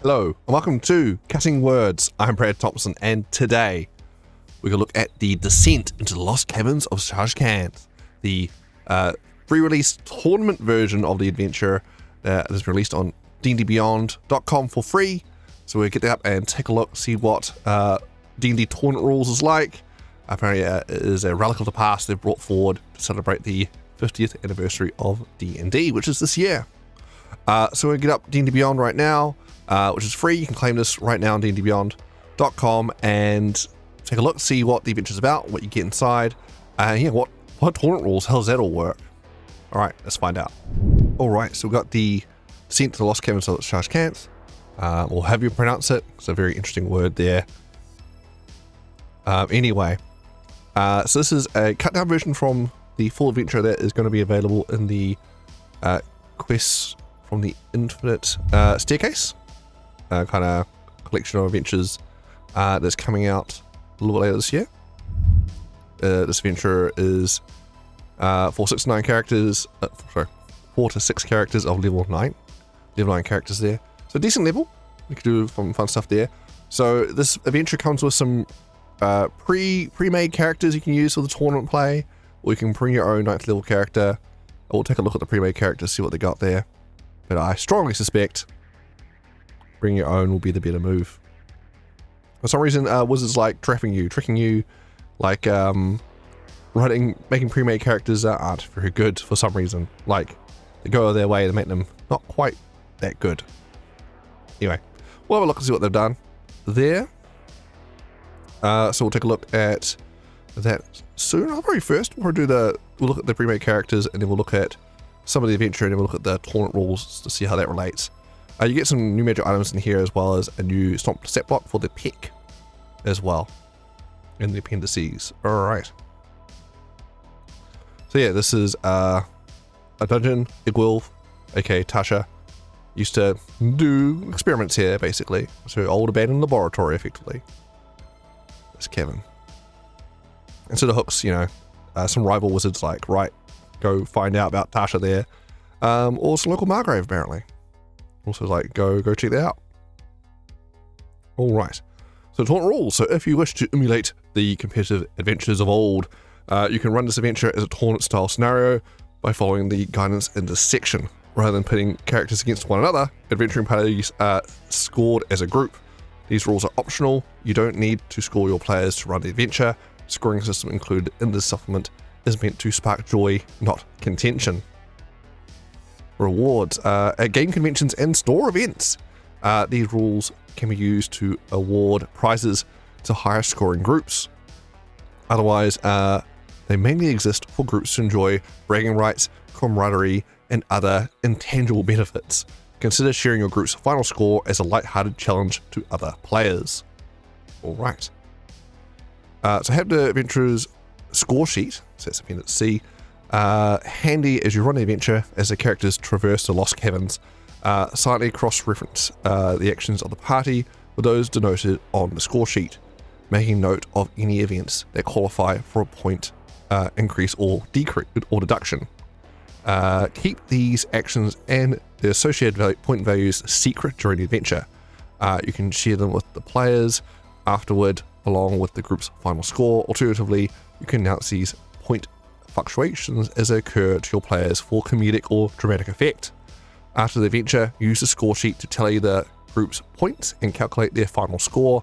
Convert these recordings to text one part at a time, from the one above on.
Hello, and welcome to Cutting Words. I'm Brad Thompson, and today we're going to look at the descent into the Lost Caverns of Tsojcanth, the free-release tournament version of the adventure that has been released on dndbeyond.com for free. So we'll get that up and take a look, see what D&D tournament rules is like. Apparently it is a relic of the past they've brought forward to celebrate the 50th anniversary of D&D, which is this year. So we'll get up D&D Beyond right now, which is free. You can claim this right now on dndbeyond.com and take a look, see what the adventure is about, what you get inside, what tournament rules, how does that all work? Alright, let's find out. Alright, so we've got the descent to the Lost Caverns of Tsojcanth, or have you pronounce it, it's a very interesting word there. Anyway, so this is a cut down version from the full adventure that is going to be available in the Quests from the Infinite Staircase, kind of collection of adventures that's coming out a little bit later this year. This adventure is 4 to 6 characters of level 9 characters there, so decent level. You can do some fun stuff there. So this adventure comes with some pre-made characters you can use for the tournament play, or you can bring your own 9th level character. We'll take a look at the pre-made characters, see what they got there, but I strongly suspect bring your own will be the better move. For some reason, wizards like tricking you, like making pre-made characters that aren't very good for some reason. Like, they go out of their way to make them not quite that good. Anyway, we'll have a look and see what they've done there. So we'll take a look at that soon. I'll probably first we'll look at the pre-made characters, and then we'll look at some of the adventure, and then we'll look at the tournament rules to see how that relates. You get some new magic items in here, as well as a new stomp step block for the pick as well in the appendices. Alright. So yeah, this is a dungeon. Igwilf, aka Tasha, used to do experiments here, basically. So old abandoned laboratory, effectively. This Kevin. And so the hooks, some rival wizards like, right, go find out about Tasha there. Or some local Margrave, apparently. Also like, go check that out. Alright. So tournament rules. So if you wish to emulate the competitive adventures of old, you can run this adventure as a tournament style scenario by following the guidance in this section. Rather than pitting characters against one another, adventuring parties are scored as a group. These rules are optional. You don't need to score your players to run the adventure. Scoring system included in this supplement is meant to spark joy, not contention. Rewards. At game conventions and store events, these rules can be used to award prizes to higher scoring groups. Otherwise, they mainly exist for groups to enjoy bragging rights, camaraderie, and other intangible benefits. Consider sharing your group's final score as a light-hearted challenge to other players. Alright. So have the adventurer's score sheet, so that's appendix C, handy as you run the adventure as the characters traverse the Lost Caverns. Slightly cross-reference the actions of the party with those denoted on the score sheet, making note of any events that qualify for a point increase or decrease or deduction. Keep these actions and the associated point values secret during the adventure. You can share them with the players afterward, along with the group's final score. Alternatively, you can announce these point fluctuations as they occur to your players for comedic or dramatic effect. After the adventure, use the score sheet to tally the group's points and calculate their final score,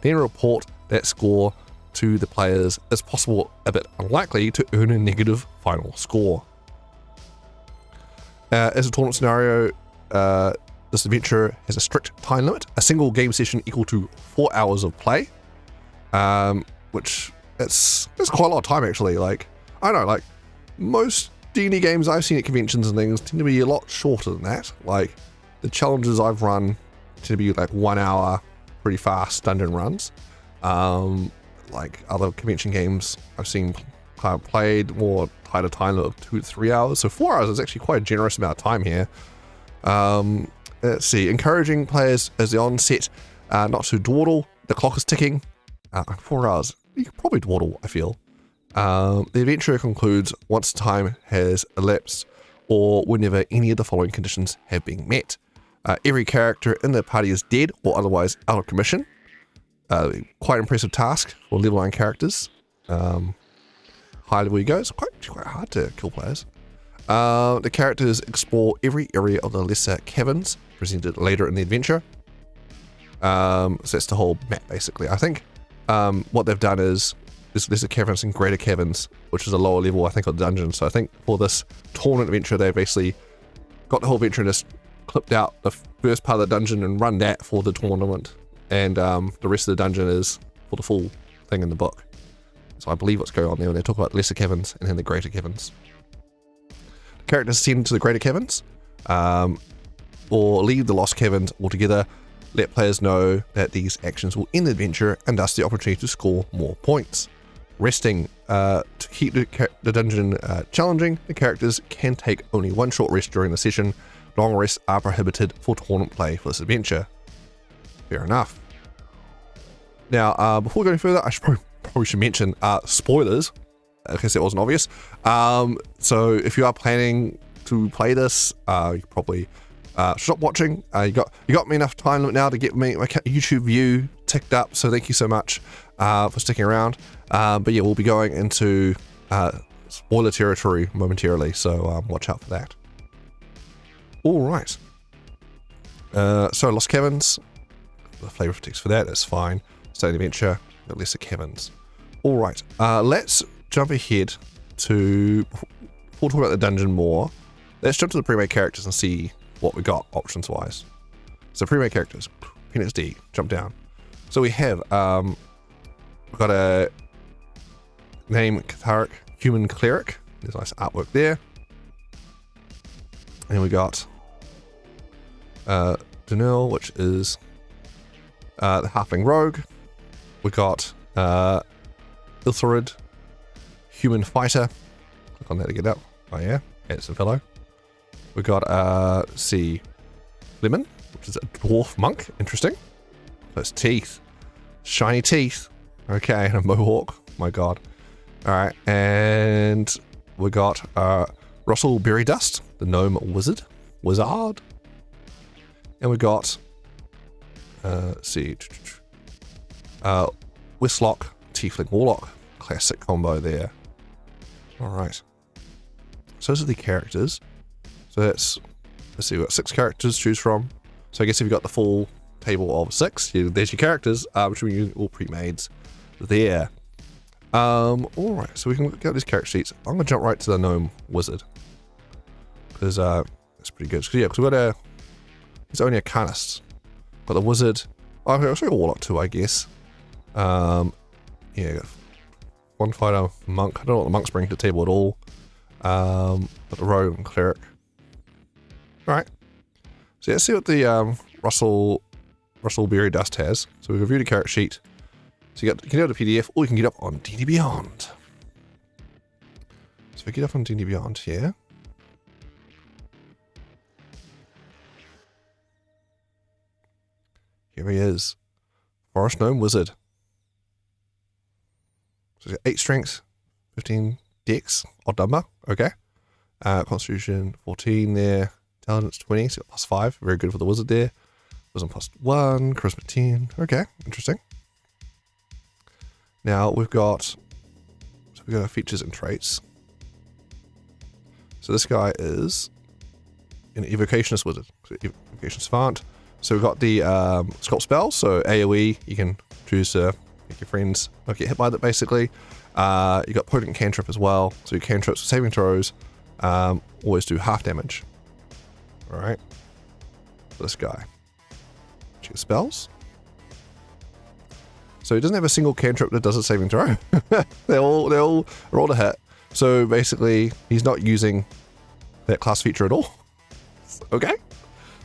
then report that score to the players as possible, a bit unlikely to earn a negative final score. As a tournament scenario, this adventure has a strict time limit, a single game session equal to 4 hours of play, which that's quite a lot of time actually. Like, I don't know, like most D&D games I've seen at conventions and things tend to be a lot shorter than that. Like the challenges I've run tend to be like 1 hour, pretty fast dungeon runs. Like other convention games I've seen kind of played more tighter time limit of 2 to 3 hours. So 4 hours is actually quite a generous amount of time here. Let's see, encouraging players as the onset not to dawdle. The clock is ticking. 4 hours, you can probably dawdle, I feel. The adventure concludes once time has elapsed or whenever any of the following conditions have been met. Every character in the party is dead or otherwise out of commission. Quite impressive task for level 9 characters. High level you go, it's quite hard to kill players. The characters explore every area of the Lesser Caverns, presented later in the adventure. So that's the whole map, basically. I think what they've done is there's Lesser Caverns and Greater Caverns, which is a lower level, I think, of the dungeon. So I think for this tournament adventure, they basically got the whole adventure and just clipped out the first part of the dungeon and run that for the tournament. And the rest of the dungeon is for the full thing in the book. So I believe what's going on there when they talk about Lesser Caverns and then the Greater Caverns. The characters ascend to the Greater Caverns, or leave the Lost Caverns altogether. Let players know that these actions will end the adventure and thus the opportunity to score more points. Resting. To keep the dungeon challenging, the characters can take only one short rest during the session. Long rests are prohibited for tournament play for this adventure. Fair enough. Now, before going further, I probably should mention spoilers, in case that wasn't obvious. So if you are planning to play this, you probably stop watching. You got me enough time limit now to get my YouTube view ticked up, so thank you so much for sticking around. But yeah, we'll be going into spoiler territory momentarily, so watch out for that. All right. So Lost Caverns, the flavor of text for that, that's fine. Stay adventure, the Lesser Caverns. All right, let's jump ahead to, we'll talk about the dungeon more. Let's jump to the pre-made characters and see what we got options wise. So pre-made characters, Phoenix D, jump down. So we have, we've got a name Catharic Human Cleric. There's nice artwork there. And we got Dunil, which is the Halfling Rogue. We got Iltharid, Human Fighter. Click on that to get up. Oh yeah, it's a fellow. We got Lemon, which is a dwarf monk. Interesting. Those teeth, shiny teeth. Okay, and a mohawk. My God. All right, and we got Russell Berry Dust, the gnome wizard. And we got Westlock, Tiefling Warlock. Classic combo there. Alright. So those are the characters. So let's see, we've got 6 characters to choose from. So I guess if you've got the full table of 6, there's your characters, which are all pre-mades there. Alright, so we can look at these character sheets. I'm gonna jump right to the gnome wizard. Because that's pretty good. Yeah, because we've got it's only a canist. Got the wizard. Oh, I'll show you a warlock too, I guess. Yeah, one fighter, monk. I don't know what the monks bring to the table at all. But the rogue and cleric. Alright. So yeah, let's see what the Russell Berry Dust has. So we've reviewed a character sheet. So you can get it a PDF, or you can get up on D&D Beyond. So if we get up on D&D Beyond here. Here he is. Forest Gnome Wizard. So he's got 8 strength, 15 dex, odd number, okay. Constitution 14 there, intelligence 20, so plus 5, very good for the wizard there. Wisdom plus 1, charisma 10, okay, interesting. Now we've got our features and traits. So this guy is an evocationist wizard, so evocation savant. So we've got the sculpt spell, so AoE, you can choose to make your friends not get hit by that basically. You got potent cantrip as well, so your cantrips, saving throws, always do half damage. Alright, for this guy. Check spells. So he doesn't have a single cantrip that does a saving throw. they're all roll a hit. So basically, he's not using that class feature at all. Okay.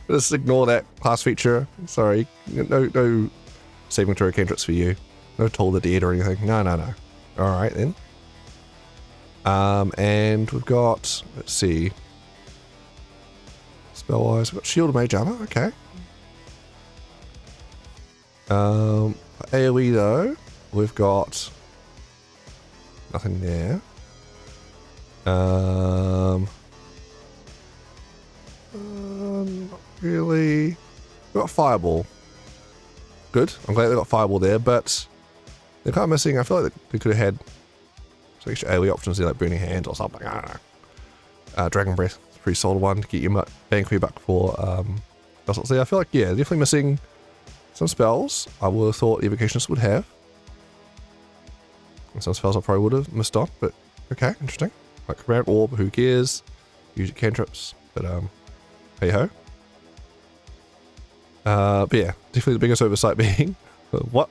Just ignore that class feature. Sorry. No saving throw cantrips for you. No Toll the Dead or anything. No. Alright then. And we've got, let's see. Spell-wise, we've got Shield of Mage Armor. Okay. For AoE though, we've got nothing there. Not really. We got Fireball. Good. I'm glad they got Fireball there, but they're kind of missing. I feel like they could have had some extra AoE options there, like Burning Hands or something. I don't know. Dragon Breath is a pretty solid one to get your bang for your buck for. I feel like, yeah, definitely missing some spells I would have thought Evocationists would have. And some spells I probably would have missed on, but okay, interesting. Like Command Orb, who cares? Use your cantrips, but hey ho. But yeah, definitely the biggest oversight being what?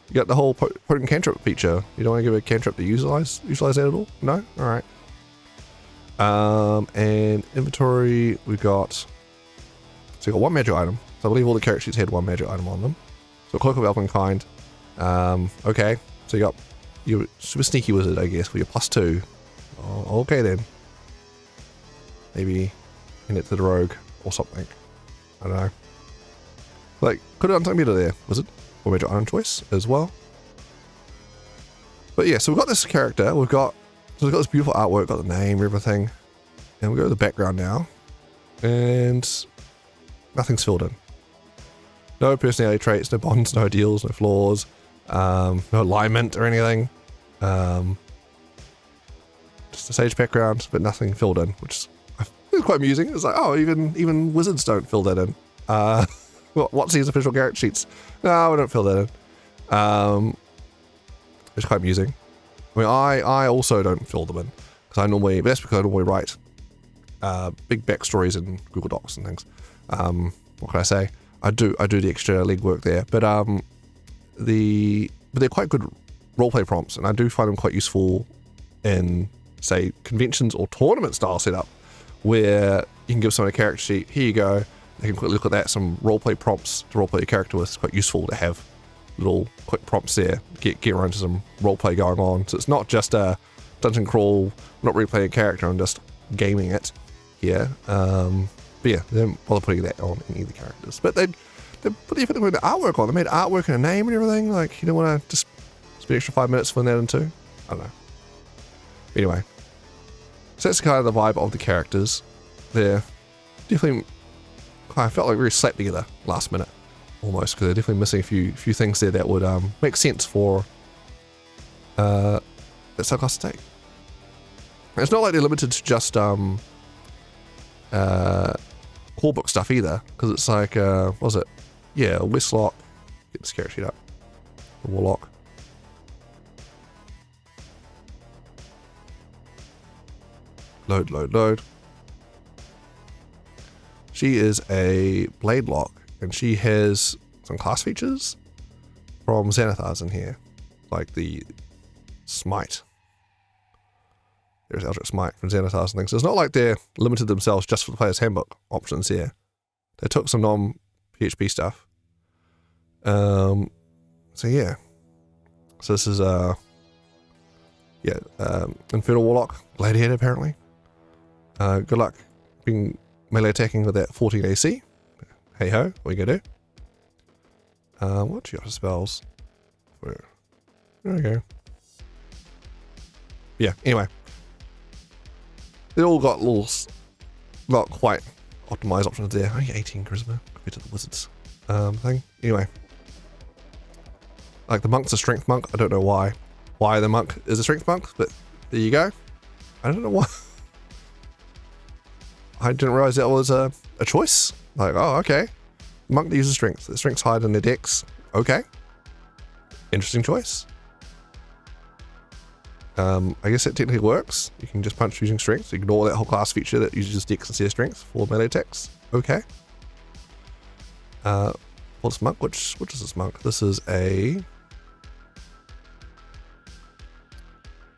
You got the whole potent cantrip feature. You don't want to give a cantrip to utilize that at all? No? Alright. And inventory, we've got, so we got one magic item. So I believe all the character sheets had one magic item on them. So Cloak of Elvenkind. Okay, so you got your super sneaky wizard, I guess, for your +2. Oh, okay then. Maybe hand it to the rogue or something. I don't know. Like, could have done something better there, wizard. Or magic item choice as well. But yeah, so we've got this character. We've got this beautiful artwork, got the name, everything. And we go to the background now. And nothing's filled in. No personality traits, no bonds, no ideals, no flaws, no alignment or anything. Just a sage background, but nothing filled in, which is quite amusing. It's like, oh, even wizards don't fill that in. What's these official character sheets? No, we don't fill that in. It's quite amusing. I mean, I also don't fill them in because that's because I normally write big backstories in Google Docs and things. What can I say? I do the extra legwork there, but they're quite good roleplay prompts, and I do find them quite useful in, say, conventions or tournament style setup, where you can give someone a character sheet. Here you go. They can quickly look at that. Some roleplay prompts to roleplay your character with. It's quite useful to have little quick prompts there. Get around to some roleplay going on. So it's not just a dungeon crawl, not replaying a character. I'm just gaming it here. But yeah, they didn't bother putting that on any of the characters. But they put the artwork on. They made artwork and a name and everything. Like, you don't want to just spend extra 5 minutes filling that in too? I don't know. Anyway, so that's kind of the vibe of the characters. They're definitely, I felt like very slapped together last minute, almost, because they're definitely missing a few things there that would make sense for that subclass to take. And it's not like they're limited to just core book stuff either, because it's like, what was it? Yeah, Westlock. Get this character sheet up. The Warlock. Load. She is a Bladelock, and she has some class features from Xanathar's in here, like the Smite. There's Eldritch Smite from Xanathar's and things. So it's not like they're limited themselves just for the player's handbook options here. They took some non-PHP stuff. So yeah. So this is Infernal Warlock, Gladiator apparently. Good luck being melee attacking with that 14 AC. Hey ho, what are you gonna do? What do you got for spells? There we go. Yeah, anyway. They all got little, not quite optimized options there. Only 18 charisma compared to the wizards thing. Anyway. Like the monk's a strength monk. I don't know why the monk is a strength monk, but there you go. I don't know why. I didn't realize that was a choice. Like, oh, okay. Monk uses strength. The strength's higher than the dex. Okay. Interesting choice. I guess it technically works. You can just punch using strength. Ignore that whole class feature that uses dex instead of strength for melee attacks. Okay. What's monk? Which is this monk? This is a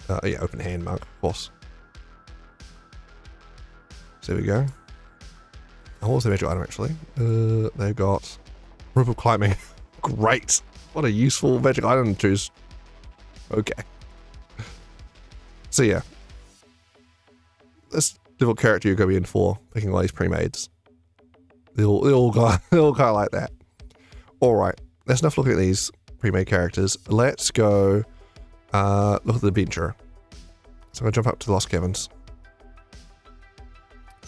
open hand monk, of course. So there we go. What was the magic item actually? They've got Rope of Climbing. Great. What a useful magic item to choose. Okay. So yeah. This little character you're going to be in for, picking all these pre-mades. They all kind of like that. Alright, that's enough looking at these pre-made characters. Let's go look at the adventurer. So I'm going to jump up to the Lost Caverns.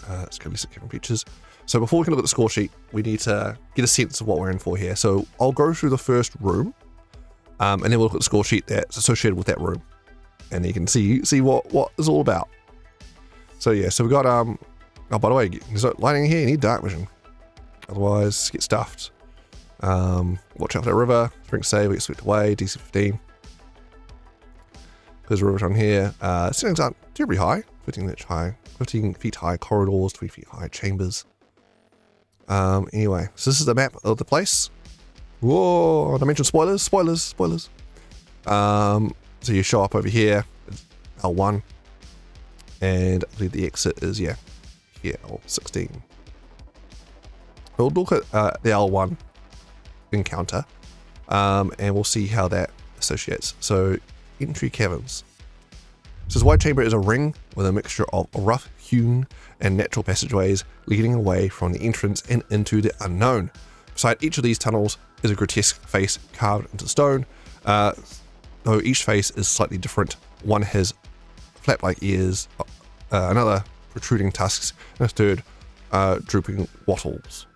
Let's go list cavern features. So before we can look at the score sheet, we need to get a sense of what we're in for here. So I'll go through the first room, and then we'll look at the score sheet that's associated with that room, and you can see what it's all about. So yeah, so we've got oh, by the way, there's no lighting here. You need dark vision, otherwise get stuffed. Watch out for that river. Drink save. We get swept away. DC 15. There's a river on here. Ceilings aren't terribly high. 15 feet high corridors. 20 feet high chambers. Anyway, so this is the map of the place. Whoa! Dimension spoilers. So you show up over here. L1. And I believe the exit is, yeah, here, L16. We'll look at the L1 encounter, and we'll see how that associates. So, entry caverns. So this wide chamber is a ring with a mixture of rough hewn and natural passageways leading away from the entrance and into the unknown. Beside each of these tunnels is a grotesque face carved into stone, though each face is slightly different. One has flap-like ears, another protruding tusks, and a third drooping wattles.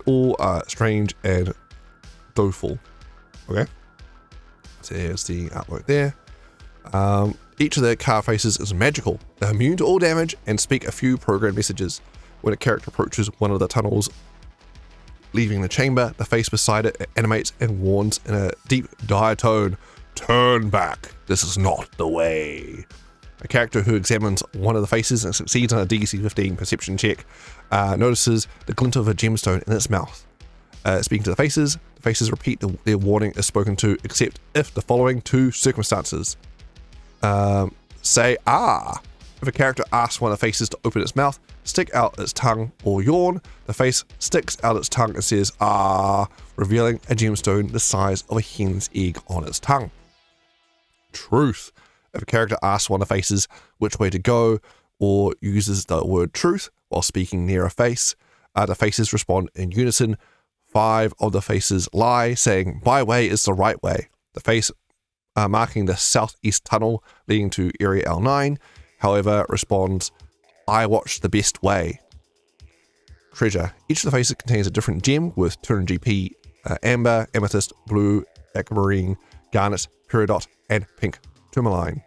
All strange and doleful. Okay, so here's the artwork there. Each of the carved faces is magical. They're immune to all damage and speak a few programmed messages. When a character approaches one of the tunnels leaving the chamber, the face beside it animates and warns in a deep dire tone, "Turn back, this is not the way." A character who examines one of the faces and succeeds on a DC 15 perception check notices the glint of a gemstone in its mouth. Speaking to the faces repeat their warning is spoken to, except if the following two circumstances. Say "ah." If a character asks one of the faces to open its mouth, stick out its tongue, or yawn, the face sticks out its tongue and says "ah," revealing a gemstone the size of a hen's egg on its tongue. Truth. If a character asks one of the faces which way to go, or uses the word truth while speaking near a face, the faces respond in unison. 5 of the faces lie, saying "my way is the right way." The face marking the southeast tunnel leading to area L9, however, responds "I watch the best way." Treasure. Each of the faces contains a different gem with turn GP, amber, amethyst, blue, aquamarine, garnet, peridot, and pink tourmaline.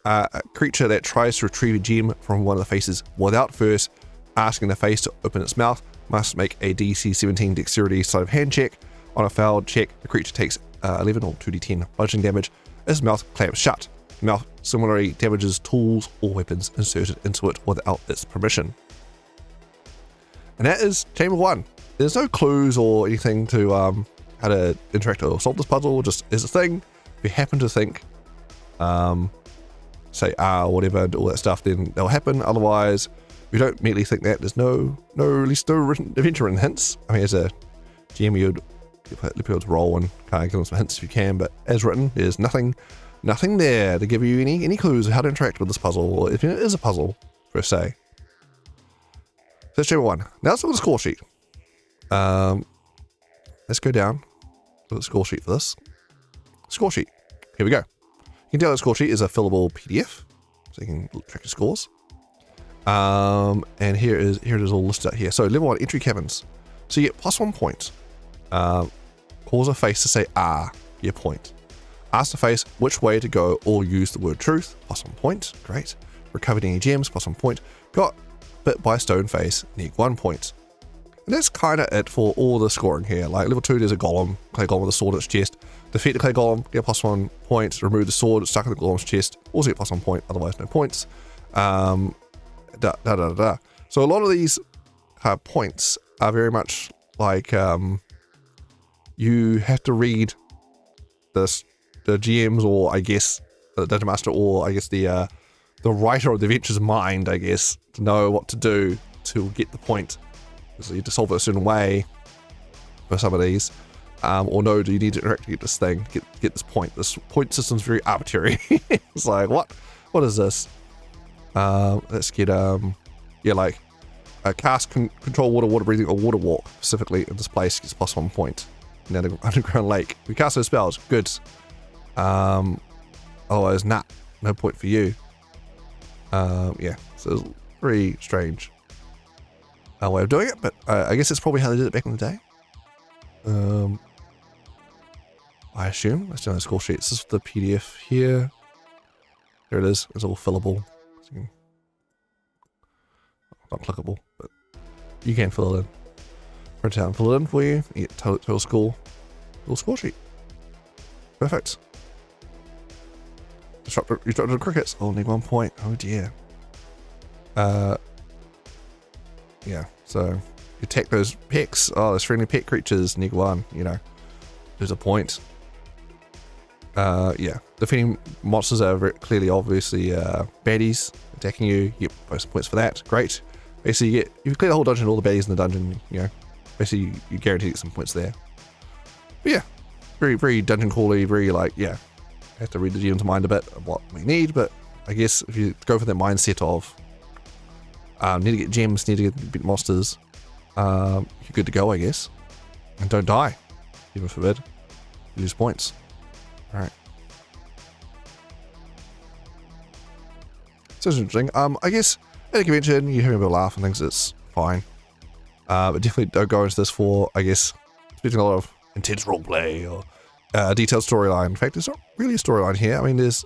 A creature that tries to retrieve a gem from one of the faces without first asking the face to open its mouth must make a DC 17 dexterity sleight of hand check. On a failed check, the creature takes 11 or 2d10 bludgeoning damage as mouth clamps shut. The mouth similarly damages tools or weapons inserted into it without its permission. And that is Chamber 1. There's no clues or anything to how to interact or solve this puzzle, just is a thing. If you happen to think, say or whatever, all that stuff, then they'll happen. Otherwise, if you don't immediately think that, there's no written adventure in hints. I mean, as a GM, you'd be able to roll and kind of give them some hints if you can, but as written, there's nothing there to give you any clues of how to interact with this puzzle, or if it is a puzzle, per se. So that's Chamber 1. Now let's look at the score sheet. Let's go down, look at the score sheet for this. Score sheet. Here we go. You can tell the score sheet is a fillable PDF, so you can track your scores. And here it is all listed out here. So level 1, entry caverns. So you get +1 point. Cause a face to say "ah," get a point. Ask the face which way to go or use the word truth, +1 point. Great. Recovered any gems, +1 point. Got bit by a stone face, -1 point. And that's kind of it for all the scoring here. Like level 2, there's a golem, clay golem with a sword in its chest. Defeat the clay golem, get a +1 point. Remove the sword stuck in the golem's chest, also get +1 point, otherwise no points. So a lot of these points are very much like you have to read the GM's, or I guess the Dungeon Master, or I guess the writer of the adventure's mind, I guess, to know what to do to get the point. So you have to solve it a certain way for some of these, or no, do you need to interact to get this thing, get this point? This point system's very arbitrary. It's like, what is this? Let's get like a cast control water breathing, or water walk specifically in this place gets +1 point. Now the underground lake, we cast those spells, good. Otherwise, no point for you. Yeah, so it's very strange. way of doing it, but I guess it's probably how they did it back in the day. I assume. Let's do the score sheets. This is the PDF here. There it is. It's all fillable. So not clickable, but you can fill it in. Print it out and fill it in for you. You get total score. Little score sheet. Perfect. Instructor crickets. Only 1 point. Oh dear. Yeah, so you attack those pecks. Oh, those friendly pet creatures. -1, you know. There's a point. Yeah. Defeating monsters are very clearly, obviously, baddies attacking you. You get bonus points for that. Great. Basically, if you clear the whole dungeon, all the baddies in the dungeon, you know, basically you guarantee to get some points there. But yeah, very, very dungeon crawly, very like, yeah, have to read the GM's mind a bit of what we need, but I guess if you go for that mindset of need to get gems, need to get beat monsters, you're good to go, I guess. And don't die, even forbid. You lose points. Alright. So it's interesting. I guess at a convention, you're having a bit of a laugh and things, it's fine. But definitely don't go into this for, I guess, expecting a lot of intense roleplay or detailed storyline. In fact, there's not really a storyline here. I mean, there's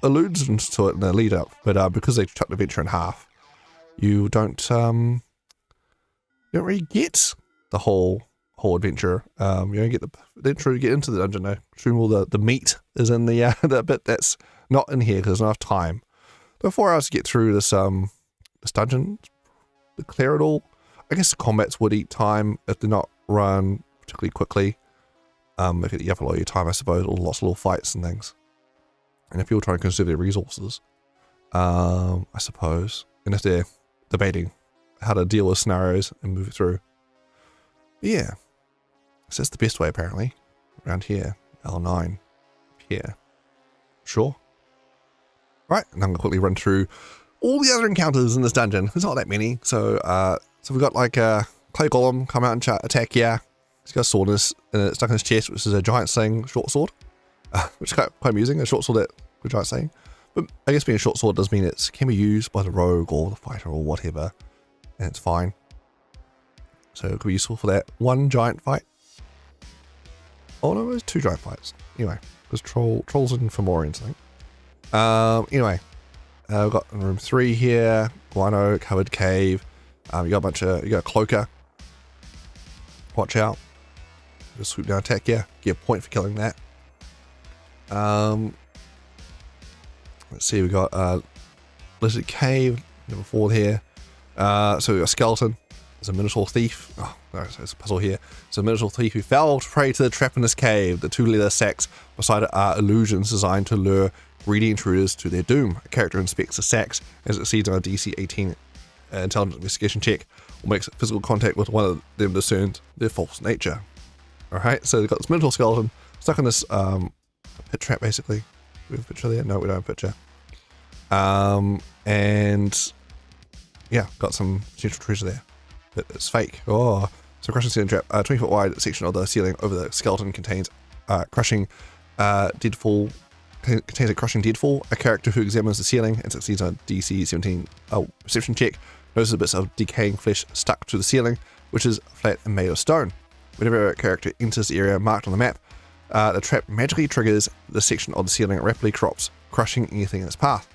allusions to it in the lead up, but because they cut the adventure in half, you don't really get the whole adventure. You don't get the intro, you get into the dungeon. I assume all the meat is in the the bit that's not in here because there's not enough time. So 4 hours to get through this dungeon, to clear it all. I guess the combats would eat time if they're not run particularly quickly. If you have a lot of your time, I suppose, or lots of little fights and things. And if people try to conserve their resources, I suppose, and if they're debating how to deal with scenarios and move it through. But yeah, so that's the best way apparently. Around here, L9, here. Sure. Right, and I'm gonna quickly run through all the other encounters in this dungeon. There's not that many, so we've got like a clay golem come out and attack. Yeah, he's got a sword stuck in his chest, which is a giant sling short sword, which is quite amusing. A short sword that a giant sling, but I guess being a short sword does mean it can be used by the rogue or the fighter or whatever, and it's fine. So it could be useful for that one giant fight. Oh no, there's 2 giant fights. Anyway, there's trolls and Fomorians, I think. Anyway, we've got in room 3 here, guano covered cave. You got a cloaker. Watch out. Just swoop down attack, yeah. Get a point for killing that. Let's see, we got lizard cave, number 4 here. So we got a skeleton. There's a minotaur thief. Oh, no, there's a puzzle here. So a minotaur thief who fell to prey to the trap in this cave. The 2 leather sacks beside it are illusions designed to lure greedy intruders to their doom. A character inspects the sacks as it succeeds on a DC 18 intelligence investigation check, or makes physical contact with one of them, discerns their false nature. Alright, so they've got this minotaur skeleton stuck in this pit trap basically. Do we have a picture there? No, we don't have a picture. And yeah, got some potential treasure there. But it's fake. Oh, so crushing ceiling trap. 20 foot wide section of the ceiling over the skeleton contains crushing deadfall. Contains a crushing deadfall. A character who examines the ceiling and succeeds on a DC 17 perception check notices bits of decaying flesh stuck to the ceiling, which is flat and made of stone. Whenever a character enters the area marked on the map, the trap magically triggers the section of the ceiling and rapidly drops, crushing anything in its path.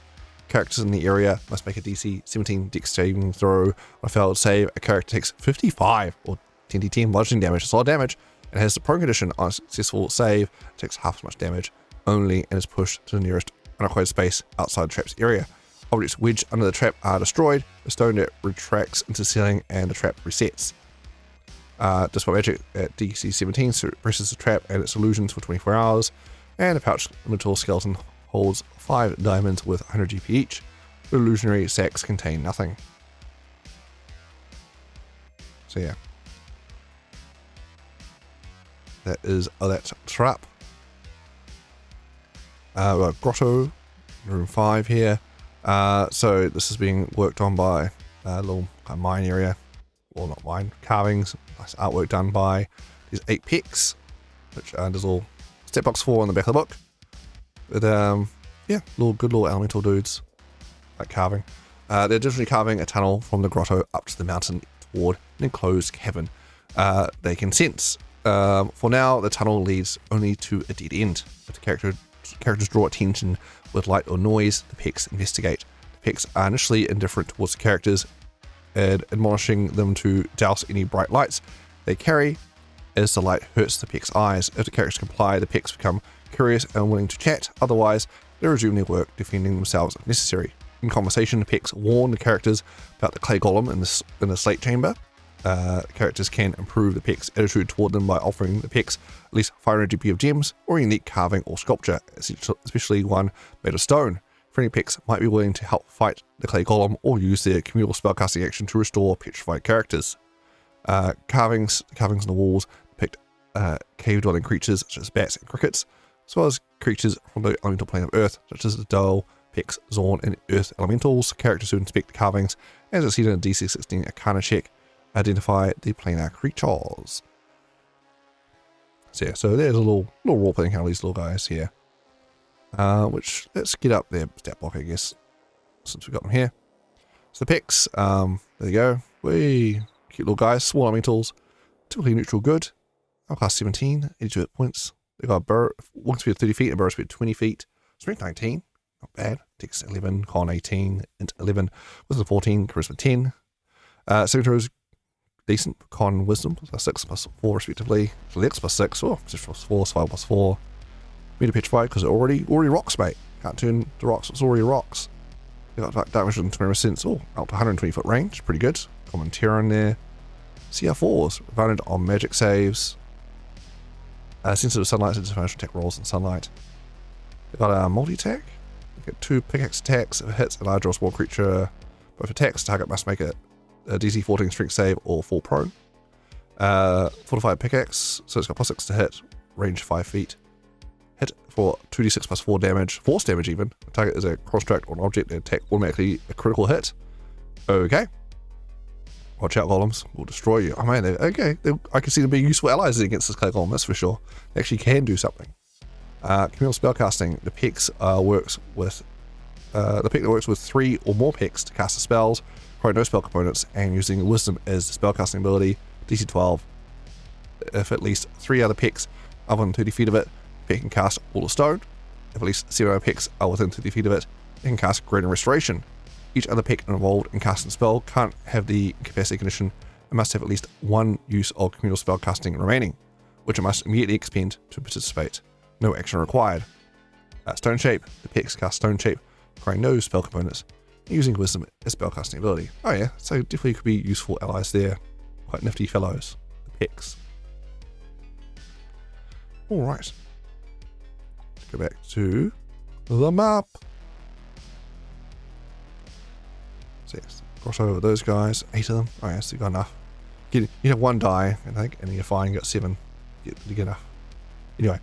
Characters in the area must make a DC 17 dex saving throw. On a failed save, a character takes 55 or 10d10 bludgeoning damage, solid damage, and has the prone condition on a successful save, takes half as much damage only, and is pushed to the nearest unoccupied space outside the trap's area. Objects wedged under the trap are destroyed, the stone net retracts into the ceiling, and the trap resets. Despite magic at DC 17 suppresses the trap and its illusions for 24 hours, and a pouched minotaur skeleton holds 5 diamonds with 100 GP each. The illusionary sacks contain nothing. So yeah. That is that trap. We've got grotto, room 5 here. So this is being worked on by a little mine area. Well, not mine, carvings. Nice artwork done by these 8 picks, which there's all step box 4 on the back of the book. But yeah, good little elemental dudes like carving. They're digitally carving a tunnel from the grotto up to the mountain toward an enclosed cavern they can sense. For now, the tunnel leads only to a dead end. If the characters draw attention with light or noise, the Pecs investigate. The Pecs are initially indifferent towards the characters, and admonishing them to douse any bright lights they carry as the light hurts the Pecs' eyes. If the characters comply, the Pecs become curious and willing to chat. Otherwise, they resume their work, defending themselves if necessary. In conversation, the Pecs warn the characters about the clay golem in the slate chamber. Characters can improve the Pecs' attitude toward them by offering the Pecs at least 500 GP of gems or a unique carving or sculpture, especially one made of stone. Friendly Pecs might be willing to help fight the clay golem or use their communal spellcasting action to restore petrified characters. Carvings on the walls depict cave-dwelling creatures such as bats and crickets, as well as creatures from the elemental plane of Earth, such as the Dole, Pecs, Zorn, and Earth elementals. Characters who inspect the carvings, as I see in a DC 16 Arcana check, identify the planar creatures. So yeah, so there's a little role-playing how these little guys here. Which, let's get up their stat block, I guess, since we've got them here. So the Pecs, there you go. Whee! Cute little guys, small elementals, typically neutral good. Class 17, 82 hit points. They've got a walking speed of 30 feet and burrow speed of 20 feet. Strength 19, not bad. Dex 11, Con 18, Int 11, Wisdom 14, Charisma 10. Saving throws decent. Con Wisdom plus 6 plus 4 respectively. Lex plus 6, oh, 6 plus 4, 5 plus 4. Meter petrified because it already rocks, mate. Can't turn the rocks, it's already rocks. They got dark vision 20%, oh, out to 120 foot range, pretty good. Common Terror in there. CR4s, advantage on magic saves. Sensitive sunlight, sensitive attack rolls in sunlight. They've got a multi-attack. They get 2 pickaxe attacks. If it hits a large or small creature, both attacks, target must make a DC 14 strength save or fall prone. Fortified pickaxe, so it's got plus 6 to hit, range 5 feet. Hit for 2d6 plus 4 damage, force damage even. The target is a construct or an object and attack automatically a critical hit. Okay. Watch out, golems will destroy you. Oh man, I can see them being useful allies against this clay golem, that's for sure. They actually can do something. Communal spellcasting. The Pecs works with the Pec that works with 3 or more Pecs to cast the spells, require no spell components, and using Wisdom as the spellcasting ability. DC 12. If at least 3 other Pecs are within 30 feet of it, the Pec can cast Wall of Stone. If at least 0 other Pecs are within 30 feet of it, it can cast Greater Restoration. Each other Pec involved in casting a spell can't have the incapacity condition and must have at least 1 use of communal spell casting remaining, which it must immediately expend to participate. No action required. Stone Shape. The Pecs cast Stone Shape, requiring no spell components, and using Wisdom as spellcasting ability. Oh yeah, so definitely could be useful allies there. Quite nifty fellows, the Pecs. Alright. Let's go back to the map. So yes, cross over those guys, 8 of them. Oh yes, you've got enough. You have 1 die, I think, and you're fine, you got 7. You get enough. Anyway,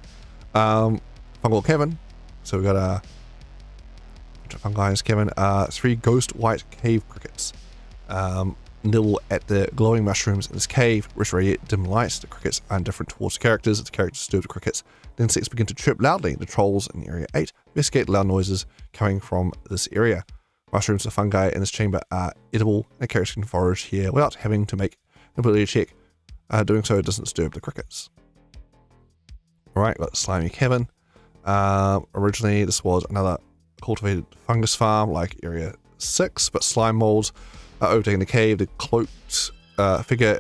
Fungal Cavern. So we've got a Fungi Cavern, 3 ghost white cave crickets. Nibble at the glowing mushrooms in this cave, which radiate dim light. The crickets are indifferent towards the characters. As the characters disturb the crickets, the insects begin to chirp loudly. The trolls in Area 8 investigate loud noises coming from this area. Mushrooms and fungi in this chamber are edible, and the characters can forage here without having to make an ability check. Doing so doesn't disturb the crickets. Alright, got the Slimy Cavern. Originally, this was another cultivated fungus farm like Area 6, but slime molds are overtaking the cave. The cloaked figure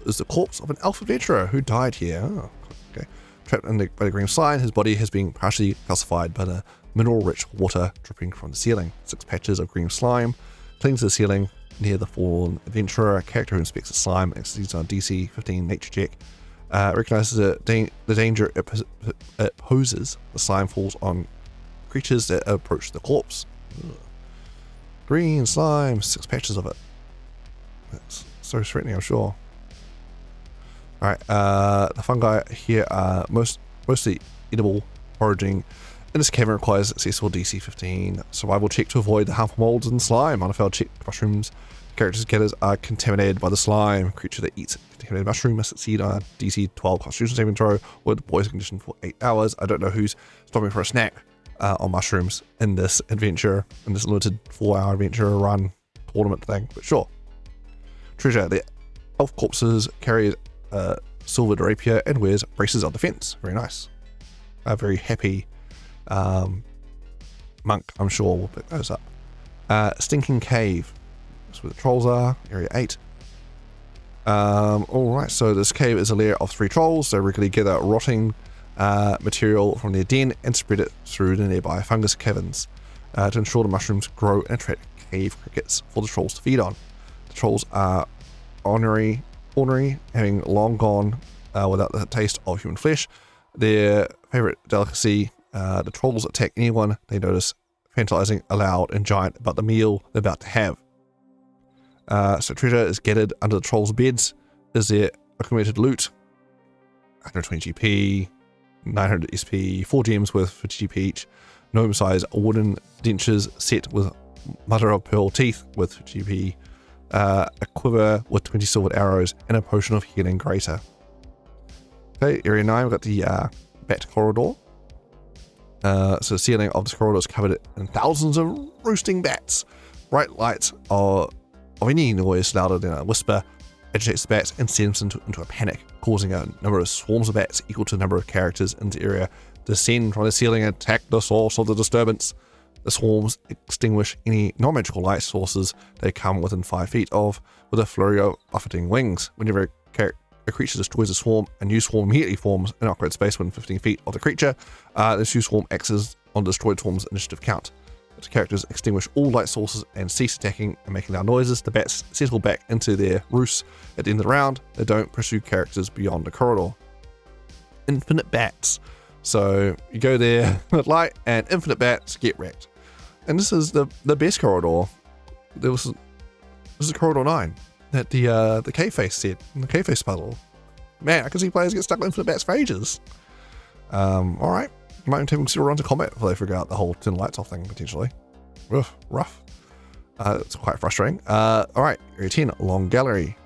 is the corpse of an elf adventurer who died here. Oh, okay. Trapped by the green slime, his body has been partially calcified by the mineral-rich water dripping from the ceiling. 6 patches of green slime cling to the ceiling near the fallen adventurer. A character who inspects the slime and succeeds on DC 15 nature check recognizes the danger it poses. The slime falls on creatures that approach the corpse. Ugh. Green slime, 6 patches of it. That's so threatening, I'm sure. Alright, the fungi here are mostly edible. Foraging in this cavern requires successful DC 15 survival check to avoid the harmful molds and slime. On a failed check, mushrooms characters gathers are contaminated by the slime. A creature that eats a contaminated mushroom must succeed on a DC 12 constitution saving throw with poison condition for 8 hours. I don't know who's stopping for a snack on mushrooms in this adventure, in this limited 4-hour adventure run tournament thing, but sure. Treasure. The elf corpses, carries a silver rapier, and wears braces of defense. Very nice. A very happy monk, I'm sure, will pick those up. Stinking Cave. That's where the trolls are. Area 8. Alright, so this cave is a lair of 3 trolls. They regularly gather rotting material from their den and spread it through the nearby fungus caverns to ensure the mushrooms grow and attract cave crickets for the trolls to feed on. The trolls are ornery, having long gone without the taste of human flesh. Their favourite delicacy, the trolls attack anyone they notice fantasizing aloud and giant about the meal they're about to have. So treasure is gathered under the trolls' beds. Is their accumulated loot? 120 GP, 900 SP, 4 gems worth 50 GP each, gnome-sized wooden dentures set with mother of pearl teeth with 50 GP, a quiver with 20 silvered arrows, and a potion of healing greater. Okay, area 9, we've got the bat corridor. So the ceiling of this corridor is covered in thousands of roosting bats. Bright lights of any noise louder than a whisper agitates the bats and sends them into a panic, causing a number of swarms of bats equal to the number of characters in the area to descend from the ceiling and attack the source of the disturbance. The swarms extinguish any non-magical light sources they come within 5 feet of with a flurry of buffeting wings. Whenever a creature destroys a swarm, a new swarm immediately forms in awkward space within 15 feet of the creature. This new swarm acts on the destroyed swarm's initiative count. If the characters extinguish all light sources and cease attacking and making loud noises, the bats settle back into their roosts at the end of the round. They don't pursue characters beyond the corridor. Infinite bats. So you go there at light and infinite bats get wrecked. And this is the best corridor. This is corridor 9 that the cave face said in the cave face puzzle. Man, I can see players get stuck with infinite bats for ages. Alright. You might even consider run to combat before they figure out the whole turn the lights off thing, potentially. Rough. It's quite frustrating. Alright, area 10, long gallery.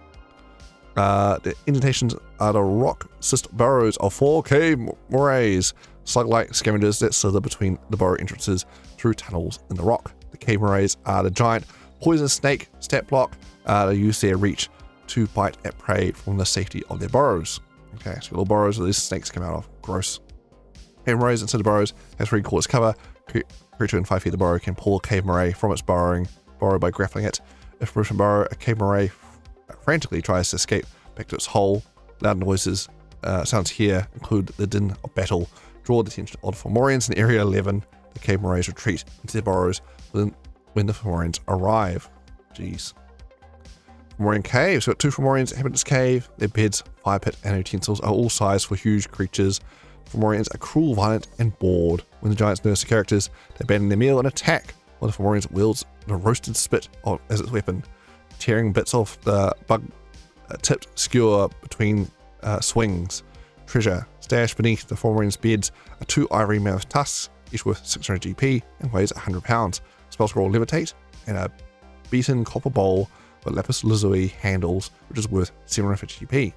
The indentations are the rock-cyst burrows of 4 cave morays, slug-like scavengers that slither between the burrow entrances through tunnels in the rock. The cave morays are the giant poison snake stat block. They use their reach to bite at prey from the safety of their burrows. Okay, so little burrows where these snakes come out of. Gross. Cave morays inside the burrows has 3 quarters cover. Creature in 5 feet of the burrow can pull a cave moray from its burrow by grappling it. If removed from burrow, a cave moray frantically tries to escape back to its hole. Loud noises sounds here include the din of battle. Draw the attention of the Fomorians in Area 11. The cave morays retreat into their burrows when the Fomorians arrive. Jeez. Fomorian caves. We've got 2 Fomorians inhabit this cave. Their beds, fire pit, and utensils are all sized for huge creatures. Fomorians are cruel, violent, and bored. When the giants nurse the characters, they abandon their meal and attack, while the Fomorians wields the roasted spit as its weapon, tearing bits off the bug-tipped skewer between swings. Treasure. Stashed beneath the Fomorians' beds are 2 ivory mammoth tusks, each worth 600 GP and weighs 100 pounds. Spell scroll Levitate, and a beaten copper bowl with lapis lazuli handles, which is worth 750 GP.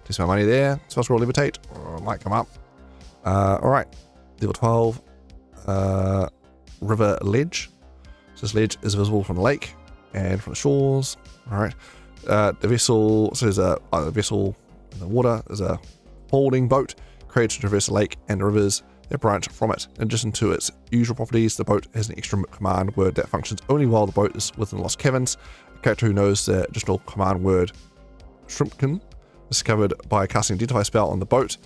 Just my money there. Spell scroll Levitate, or might come up. Alright, level 12. River ledge. So this ledge is visible from the lake and from the shores. Alright. The vessel, so there's a vessel in the water. There's a holding boat created to traverse the lake and the rivers that branch from it. In addition to its usual properties, the boat has an extra command word that functions only while the boat is within Lost Caverns. A character who knows the additional command word Shrimpkin is discovered by casting an identify spell on the boat,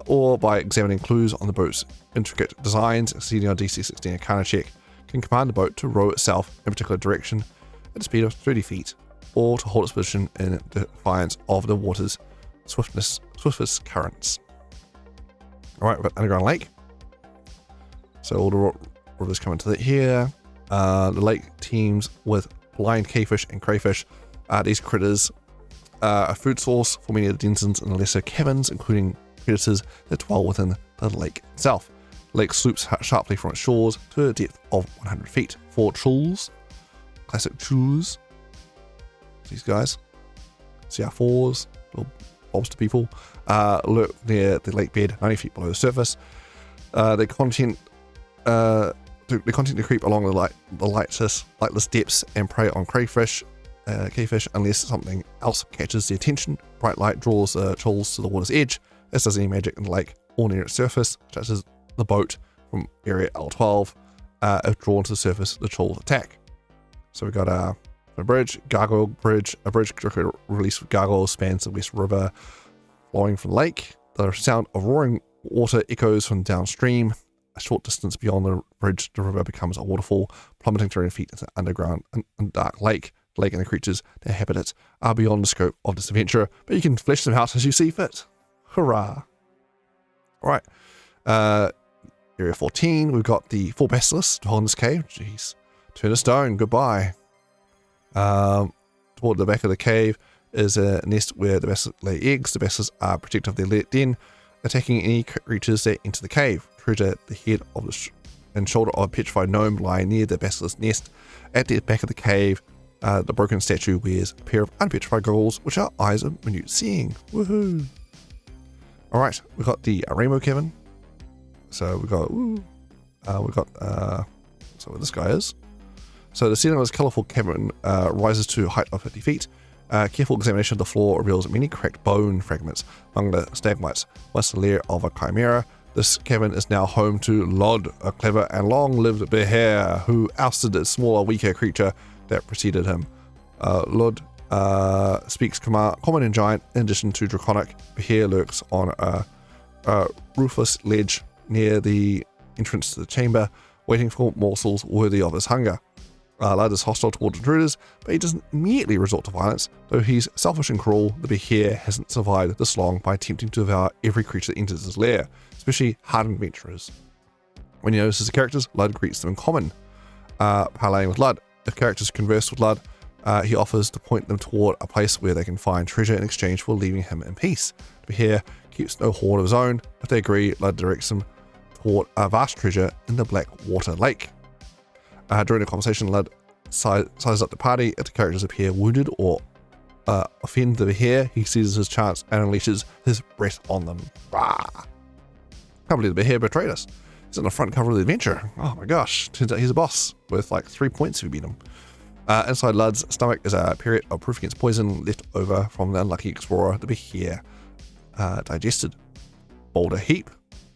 or by examining clues on the boat's intricate designs, exceeding a DC 16 Arcana check, can command the boat to row itself in a particular direction at a speed of 30 feet, or to hold its position in defiance of the water's swiftest currents. Alright, we've got Underground Lake. So all the rivers come into here. The lake teems with blind cavefish and crayfish. These critters are a food source for many of the denizens in the lesser caverns, including predators that dwell within the lake itself. The lake slopes sharply from its shores to a depth of 100 feet. 4 trolls, classic trolls, these guys, CR4s, little lobster people, lurk near the lake bed 90 feet below the surface. They continue to creep along the lightless depths and prey on crayfish cavefish unless something else catches the attention. Bright light draws trolls to the water's edge, as does any magic in the lake or near its surface, such as the boat from area L12. If drawn to the surface, the trolls attack. So we've got a bridge, gargoyle bridge, a bridge released with gargoyles spans the West River flowing from the lake. The sound of roaring water echoes from downstream. A short distance beyond the bridge, the river becomes a waterfall, plummeting 300 feet into underground and dark lake. The lake and the creatures that inhabit it are beyond the scope of this adventure, but you can flesh them out as you see fit. Hurrah! Alright, area 14, we've got the 4 basilisks to hold in this cave. Jeez, turn to stone, goodbye. Toward the back of the cave is a nest where the basilisks lay eggs. The basilisks are protective of their den, attacking any creatures that enter the cave. Treasure the head of and shoulder of a petrified gnome lie near the basilisk nest. At the back of the cave, the broken statue wears a pair of unpetrified goggles, which are eyes of minute seeing. Woohoo! Alright, we've got the rainbow cavern. So we've got, so what this guy is. So the ceiling of this colourful cavern rises to a height of 50 feet. Careful examination of the floor reveals many cracked bone fragments among the stalagmites, once the lair of a chimera. This cavern is now home to Lod, a clever and long-lived Behar, who ousted a smaller, weaker creature that preceded him. Lod speaks common and giant. In addition to draconic, Behar lurks on a roofless ledge near the entrance to the chamber, waiting for morsels worthy of his hunger. Lud is hostile towards intruders, but he doesn't immediately resort to violence. Though he's selfish and cruel, the Behar hasn't survived this long by attempting to devour every creature that enters his lair, especially hardened adventurers. When he notices the characters, Lud greets them in common, parleying with Lud. If characters converse with Lud, he offers to point them toward a place where they can find treasure in exchange for leaving him in peace. The Behar keeps no hoard of his own. If they agree, Lud directs them toward a vast treasure in the Black Water Lake. During the conversation, Lud sizes up the party. If the characters appear wounded or offend the Behar, he seizes his chance and unleashes his breath on them. Rah! Can't believe the Behar betrayed us. He's on the front cover of the adventure. Oh my gosh, turns out he's a boss, worth like 3 points if you beat him. Inside Lud's stomach is a period of proof against poison left over from the unlucky explorer the Behar digested. Boulder heap,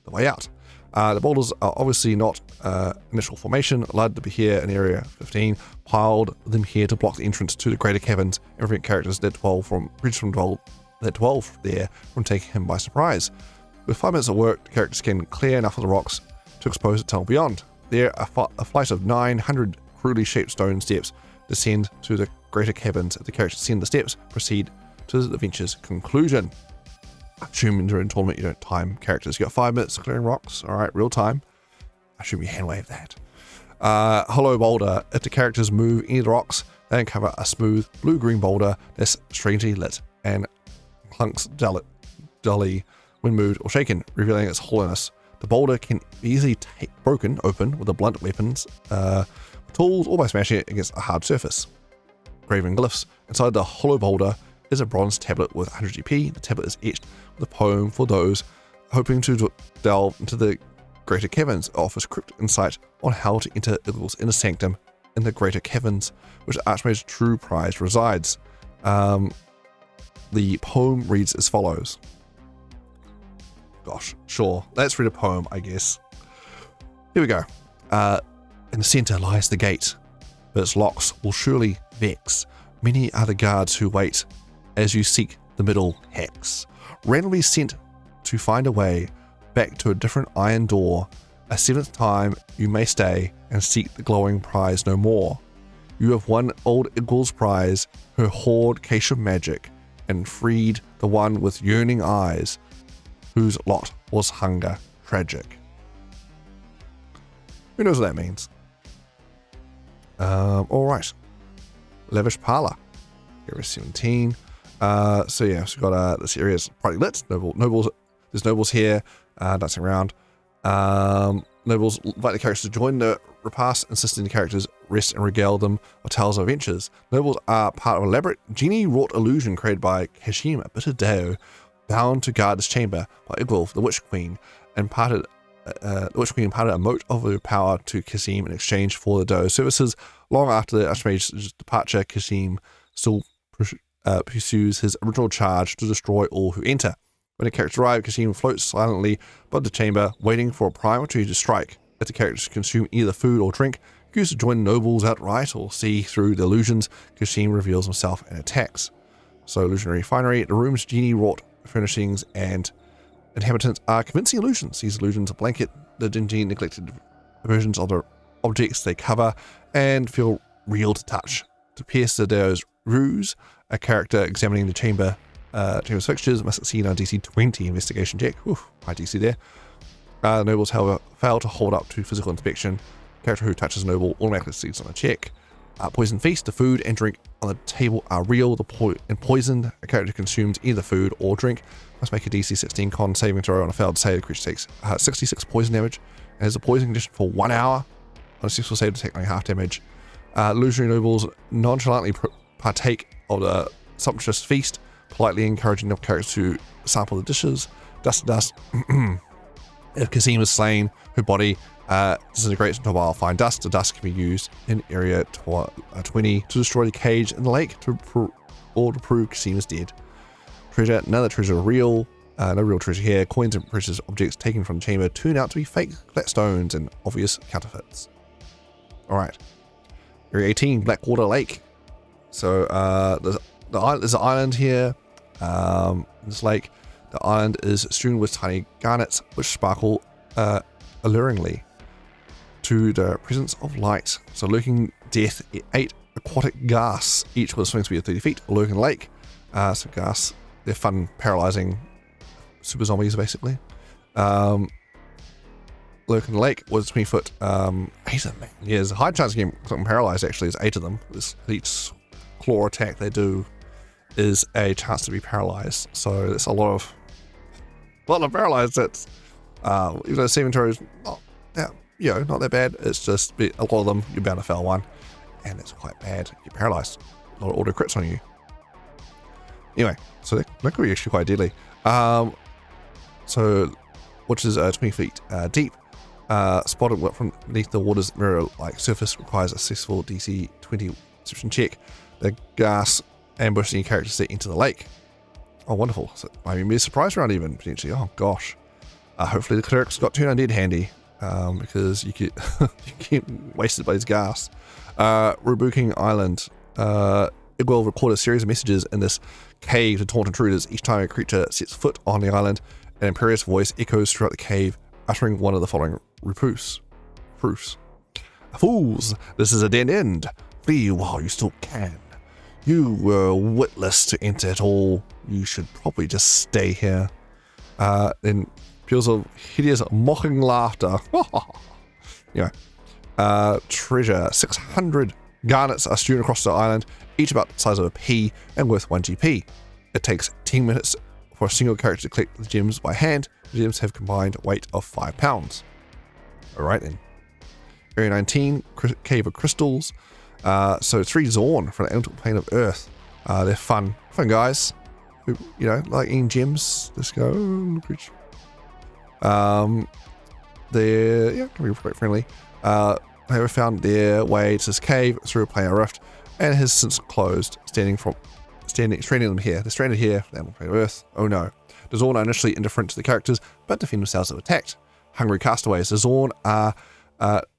the way out. The boulders are obviously not initial formation. Lud, the Behar in Area 15, piled them here to block the entrance to the greater caverns and prevent characters that dwell there from taking him by surprise. With 5 minutes of work, the characters can clear enough of the rocks to expose the tunnel beyond. There, a flight of 900 crudely shaped stone steps descend to the greater caverns. If the characters ascend the steps, proceed to the adventure's conclusion. Assuming during the tournament you don't time characters. You got 5 minutes clearing rocks. Alright, real time. I should be hand wave that. Hollow boulder. If the characters move any of the rocks, they uncover a smooth blue-green boulder that's strangely lit and clunks dully when moved or shaken, revealing its hollowness. The boulder can be easily broken open with a blunt weapons, tools, or by smashing it against a hard surface. Graven glyphs. Inside the hollow boulder is a bronze tablet with 100 GP. The tablet is etched with a poem for those hoping to delve into the greater caverns. It offers cryptic insight on how to enter Igul's inner sanctum in the greater caverns, which Archmage's true prize resides. The poem reads as follows. Gosh, sure. Let's read a poem, I guess. Here we go. In the center lies the gate, but its locks will surely vex. Many are the guards who wait as you seek the middle hex. Randomly sent to find a way back to a different iron door. A 7th time you may stay and seek the glowing prize no more. You have won old Igul's prize, her hoard cache of magic, and freed the one with yearning eyes, whose lot was hunger tragic. Who knows what that means? Alright. Lavish Parlor. Area 17. So we've got this area is brightly lit. Nobles, there's nobles here, dancing around. Nobles invite the characters to join the repast, insisting the characters rest and regale them of tales of adventures. Nobles are part of an elaborate genie-wrought illusion created by Kashim, a bitter deo, bound to guard this chamber by Igul, the Witch Queen, and the Witch Queen imparted a mote of her power to Kasim in exchange for the doe's services. Long after the Archmage's departure, Kasim still pursues his original charge to destroy all who enter. When a character arrives, Kashim floats silently above the chamber, waiting for a prime or two to strike. If the characters consume either food or drink, choose to join nobles outright or see through the illusions, Kashim reveals himself and attacks. So, illusionary finery. The room's genie-wrought furnishings and inhabitants are convincing illusions. These illusions blanket the dingy, neglected versions of the objects they cover and feel real to touch. To pierce the Deo's ruse, a character examining the chamber's fixtures must succeed on a DC 20 investigation check. Oof, high DC there. The nobles, however, fail to hold up to physical inspection. The character who touches a noble automatically succeeds on a check. Poison feast. The food and drink on the table are real and poisoned. A character consumes either food or drink must make a DC 16 con saving throw. On a failed save, the creature takes 66 poison damage and has a poison condition for 1 hour. On a successful save, to take only half damage. Illusionary nobles nonchalantly partake of the sumptuous feast, politely encouraging the characters to sample the dishes. Dust to dust. If Kazim is slain, her body disintegrates into a pile of fine dust. The dust can be used in area 20 to destroy the cage in the lake to prove Kazim is dead. Treasure. None of the treasure are real. No real treasure here. Coins and precious objects taken from the chamber turn out to be fake flat stones and obvious counterfeits. Alright. Area 18, Blackwater Lake. So there's an island here. This lake. The island is strewn with tiny garnets which sparkle alluringly to the presence of light. So lurking death, 8 aquatic ghast, each with a swing speed of 30 feet. A lurking lake. So ghast, they're fun, paralyzing super zombies basically. Lurking lake was 20 foot, 8 of them. Yeah, there's a high chance of getting something paralyzed actually. There's 8 of them. Each claw attack they do is a chance to be paralyzed. So there's a lot of paralyzed. That's even though the inventory is not that bad. It's just a lot of them you're bound to fail one, and it's quite bad. You're paralyzed. A lot of auto crits on you. Anyway, so that could be actually quite deadly. So which is 20 feet deep. Spotted from beneath the water's mirror-like surface requires a successful DC 20 perception check. The ghast ambush any characters that enter the lake. Oh, wonderful. So it might be a surprise round even, potentially. Oh, gosh. Hopefully the cleric's got Turn Undead handy, because you get wasted by these ghast. Rebuking Island. It will record a series of messages in this cave to taunt intruders. Each time a creature sets foot on the island, an imperious voice echoes throughout the cave, uttering one of the following proofs. Fools, this is a dead end. Flee while you still can. You were witless to enter at all. You should probably just stay here. Then peals of hideous mocking laughter. Anyway, treasure. 600 garnets are strewn across the island, each about the size of a pea and worth 1 GP. It takes 10 minutes for a single character to collect the gems by hand. The gems have combined weight of 5 pounds. Alright then. Area 19, Cave of Crystals. So 3 Zorn from the elemental plane of Earth. They're fun guys. Who, like eating gems. Let's go. They're can be quite friendly. They have found their way to this cave through a planar rift, and has since closed. Stranding them here. They're stranded here, the elemental plane of Earth. Oh no. The Zorn are initially indifferent to the characters, but defend themselves if attacked. Hungry castaways. The Zorn are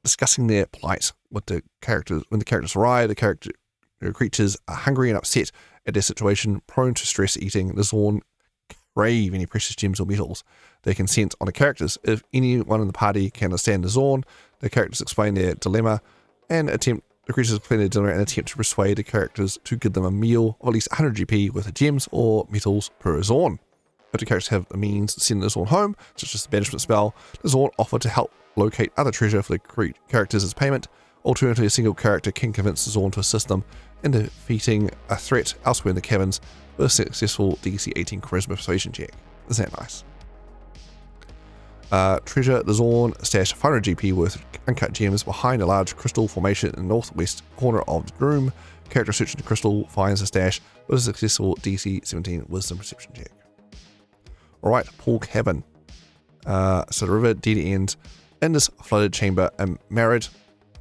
discussing their plight with the characters. When the characters arrive, the creatures are hungry and upset at their situation, prone to stress eating. The Zorn crave any precious gems or metals. They can sense on the characters. If anyone in the party can understand the Zorn, the characters explain their dilemma and attempt to persuade the characters to give them a meal of at least 100 GP worth of gems or metals per Zorn. If the characters have the means to send the Zorn home, such as the banishment spell, the Zorn offer to help locate other treasure for the characters as payment. Alternatively, a single character can convince the Zorn to assist them in defeating a threat elsewhere in the caverns with a successful DC 18 Charisma Persuasion check. Isn't that nice? Treasure. The Zorn stash 500 GP worth of uncut gems behind a large crystal formation in the northwest corner of the room. Character searching the crystal finds the stash with a successful DC 17 Wisdom Perception check. Alright, Pool Cavern. So the river dead ends in this flooded chamber and married,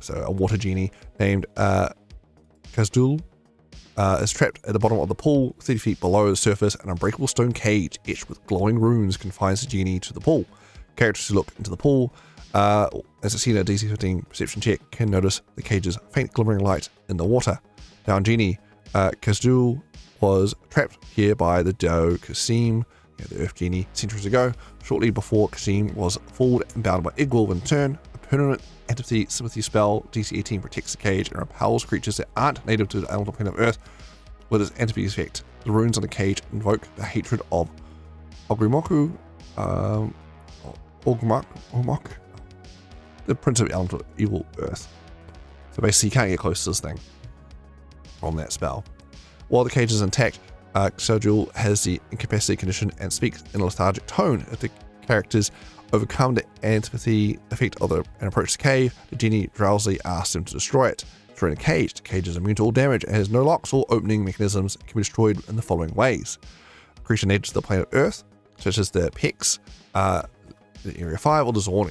so a water genie named Kazdul is trapped at the bottom of the pool, 30 feet below the surface. An unbreakable stone cage etched with glowing runes confines the genie to the pool. Characters who look into the pool, as a seen a DC 15 perception check, can notice the cage's faint glimmering light in the water. Down genie, Kazdul was trapped here by the Dao Kasim, the Earth Genie, centuries ago. Shortly before Kasim was fooled and bound by Igwilv in turn, a permanent antipathy sympathy spell, DC 18, protects the cage and repels creatures that aren't native to the elemental plane of Earth with its antipathy effect. The runes on the cage invoke the hatred of Ogrimoku, Ogmok, the Prince of Elemental Evil Earth. So basically, you can't get close to this thing from that spell. While the cage is intact, Xojul has the incapacity condition and speaks in a lethargic tone. If the characters overcome the antipathy effect of and approach the cave, the genie drowsily asks them to destroy it. Destroying the cage is immune to all damage and has no locks or opening mechanisms. It can be destroyed in the following ways. A creature native to the plane of Earth, such as the Pex, Area 5 or the Zorn,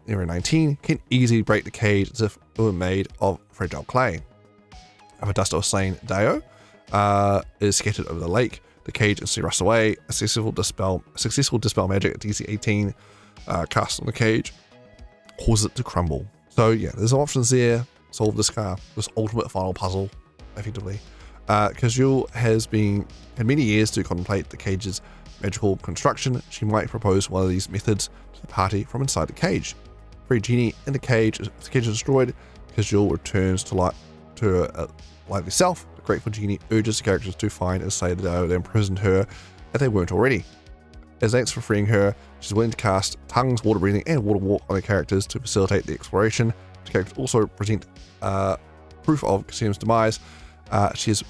Area 19, can easily break the cage as if it were made of fragile clay. If a dust of slain Dao is scattered over the lake, the cage instantly rusts away. A successful dispel magic at DC 18 cast on the cage causes it to crumble. So yeah, there's options there. Solve this ultimate final puzzle effectively. Kazul has had many years to contemplate the cage's magical construction. She might propose one of these methods to the party from inside the cage. Free genie in the cage. If the cage is destroyed, Kazul returns to her lively self. The grateful genie urges the characters to find and slay the Dao that imprisoned her if they weren't already. As thanks for freeing her, she's willing to cast tongues, water breathing, and water walk on the characters to facilitate the exploration. The characters also present proof of Kasim's demise. She is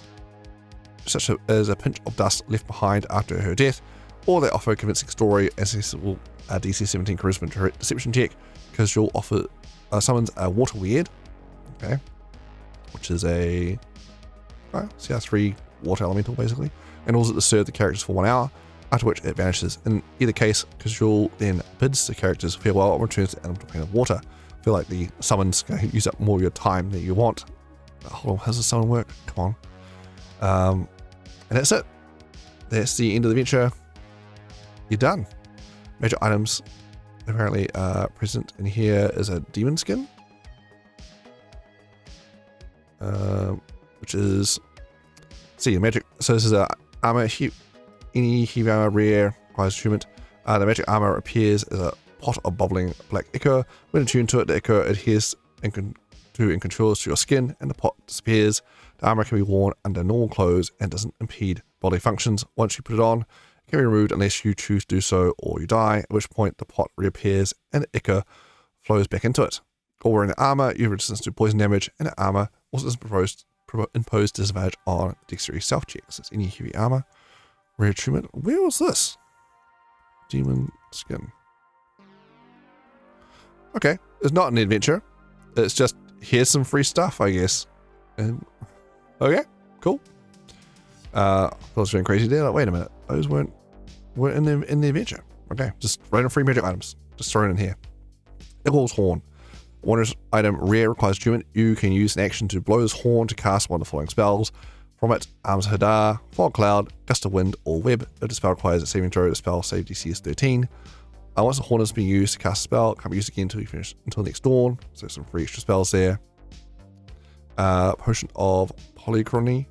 such as a pinch of dust left behind after her death, or they offer a convincing story as a DC 17 charisma deception check, because she'll offer summons a water weird, okay, which is a CR3 water elemental basically, and also to serve the characters for 1 hour, after which it vanishes. In either case, Kazul then bids the characters farewell and returns to the elemental plane of water. I feel like the summons use up more of your time than you want. Hold on, how does the summon work? Come on. And that's it. That's the end of the adventure. You're done. Major items apparently present in here is a demon skin, which is magic. So this is a armor. Any heavy armor rare requires attunement. The magic armor appears as a pot of bubbling black ichor. When attuned to it, the ichor adheres and controls to your skin, and the pot disappears. The armor can be worn under normal clothes and doesn't impede bodily functions. Once you put it on, it can be removed unless you choose to do so or you die, at which point the pot reappears and the ichor flows back into it. While wearing the armor, you have resistance to poison damage, and the armor also doesn't impose disadvantage on dexterity self checks. It's any heavy armor. Rare attunement. Where was this? Demon skin. Okay, it's not an adventure. It's just, here's some free stuff, I guess. Okay, cool. I was doing crazy there. Like, wait a minute, those weren't in the adventure. Okay, just random free magic items. Just thrown in here. Eagle's Horn. Wondrous item rare requires attunement. You can use an action to blow this horn to cast one of the following spells. From it, Arms Hadar, Fog Cloud, Gust of Wind, or Web. If the spell requires a saving throw, the spell save DC is 13. Once the horn has been used to cast a spell, it can't be used again until next dawn. So some free extra spells there. Potion of Polychrony.